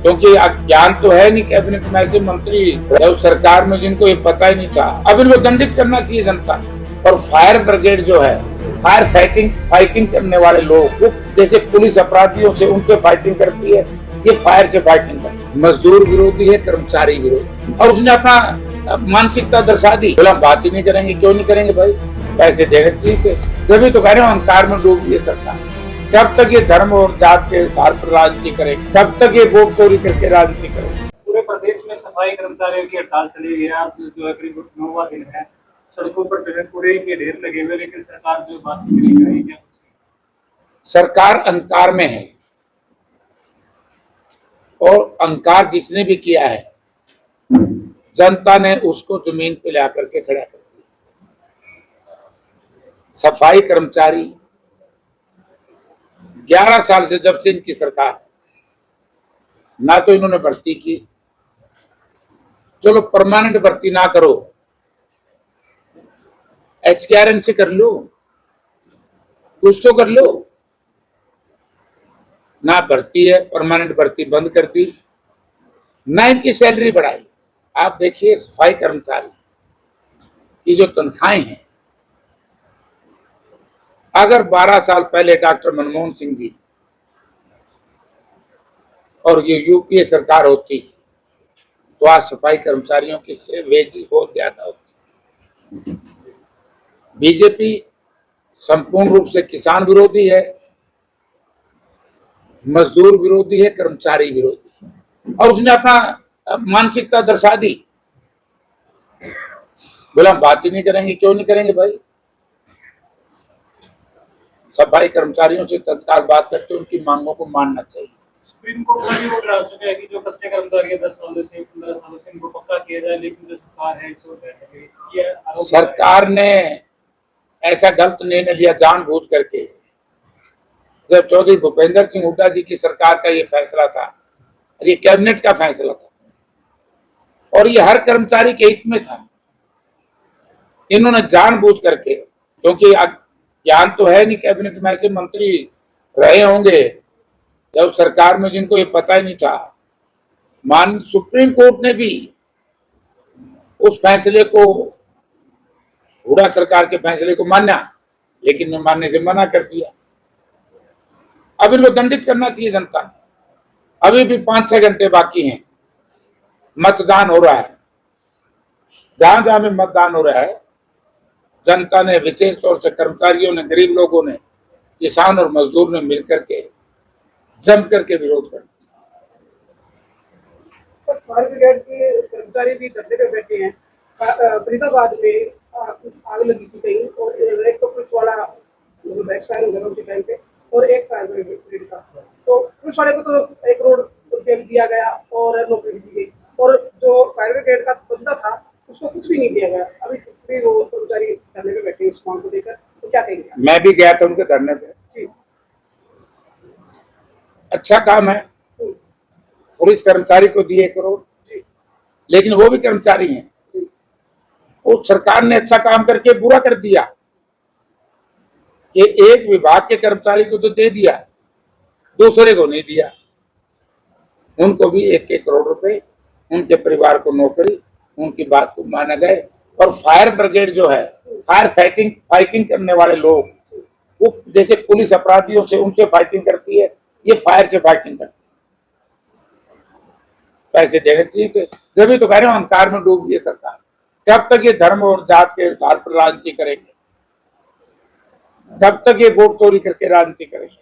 क्योंकि ज्ञान तो है नहीं कैबिनेट में ऐसे मंत्री जब सरकार में जिनको ये पता ही नहीं था। अब इनको दंडित करना चाहिए जनता ने। और फायर ब्रिगेड जो है, फायर फाइटिंग करने वाले लोग, वो जैसे पुलिस अपराधियों से उनसे फाइटिंग करती है, ये फायर से फाइटिंग करती है। मजदूर विरोधी है, कर्मचारी विरोधी। और उसने अपना मानसिकता दर्शा दी। बोला बात ही नहीं करेंगे, क्यों नहीं करेंगे भाई, पैसे देने चाहिए। तभी तो कह रहे हो अहंकार में डूब गई सरकार। जब तक ये धर्म और जात के आधार पर राजनीति करेगी, तब तक ये वोट चोरी करके राजनीति करेगी। पूरे प्रदेश में सफाई कर्मचारियों की हड़ताल चली हुई है। आज जो है करीब 9वां दिन है। सड़कों पर जो है कूड़े के ढेर लगे हुए, लेकिन सरकार जो बात नहीं कर रही है। सरकार अहंकार में है और अहंकार जिसने भी किया है, जनता ने उसको जमीन पे ला करके खड़ा कर दिया। सफाई कर्मचारी 11 साल से जब से इनकी सरकार है, ना तो इन्होंने भर्ती की। चलो परमानेंट भर्ती ना करो, HKRN से कर लो, कुछ तो कर लो। ना भर्ती है, परमानेंट भर्ती बंद कर दी, ना इनकी सैलरी बढ़ाई। आप देखिए सफाई कर्मचारी की जो तनख्वाहें हैं, अगर 12 साल पहले डॉक्टर मनमोहन सिंह जी और ये UPA सरकार होती तो आज सफाई कर्मचारियों की वेज बहुत ज्यादा होती। बीजेपी संपूर्ण रूप से किसान विरोधी है, मजदूर विरोधी है, कर्मचारी विरोधी है। और उसने अपना मानसिकता दर्शा दी। बोला बात ही नहीं करेंगे, क्यों नहीं करेंगे भाई, सफाई कर्मचारियों से तत्काल बात करके उनकी मांगों को मानना चाहिए। सुप्रीम कोर्ट का भी वो करा चुका है कि जो कच्चे कर्मचारी 10 सालों से 15 सालों से इनको पक्का किया जाए, लेकिन जो सरकार है सरकार ने ऐसा गलत निर्णय लिया जानबूझ करके। जब चौधरी भूपेंद्र सिंह हुड्डा जी की सरकार का ये फैसला था, ये कैबिनेट का फैसला था और ये हर कर्मचारी के हित में था। इन्होंने जानबूझ करके, क्योंकि ज्ञान तो है नहीं कैबिनेट में ऐसे मंत्री रहे होंगे जब सरकार में जिनको ये पता ही नहीं था। सुप्रीम कोर्ट ने भी उस फैसले को, हुड्डा सरकार के फैसले को माना, लेकिन मानने से मना कर दिया। अब इनको दंडित करना चाहिए जनता ने। अभी भी 5-6 घंटे बाकी हैं, मतदान हो रहा है। जहां जहां में मतदान हो रहा है, जनता ने, विशेष तौर से कर्मचारियों ने, गरीब लोगों ने, किसान और मजदूर ने मिलकर के जम करके विरोध करना। सर, फायर ब्रिगेड के कर्मचारी भी धरने पे बैठे हैं। फरीदाबाद में आग लगी थी कहीं, और एक तो पुलिस वाला एक्सपायर हो गया उसी टाइम पे, और एक फायर ब्रिगेड का। तो पुलिस वाले को तो 1 करोड़ रुपया भी दिया गया और नौकरी भी दी गई, और जो फायर ब्रिगेड का बंदा था उसको कुछ भी नहीं दिया गया। अभी भी वो कर्मचारी धरने पे बैठे हैं इस मांग को लेकर, तो क्या कहेंगे? मैं भी गया था उनके धरने पे। अच्छा काम है, पुलिस कर्मचारी को दिए 1 करोड़, लेकिन वो भी कर्मचारी हैं। वो सरकार ने अच्छा काम करके बुरा कर दिया कि एक विभाग के कर्मचारी को तो दे दिया, दूसरे को नहीं दिया। उनको भी 1-1 करोड़ रुपए, उनके परिवार को नौकरी, उनकी बात को माना जाए। और फायर ब्रिगेड जो है, फायर फाइटिंग करने वाले लोग, वो जैसे पुलिस अपराधियों से उनसे फाइटिंग करती है, ये फायर से फाइटिंग करती है। पैसे देने चाहिए। तभी तो कह रहे हो अहंकार में डूब गई सरकार। कब तक ये धर्म और जात के आधार पर राजनीति करेंगे, कब तक ये वोट चोरी करके राजनीति करेंगे।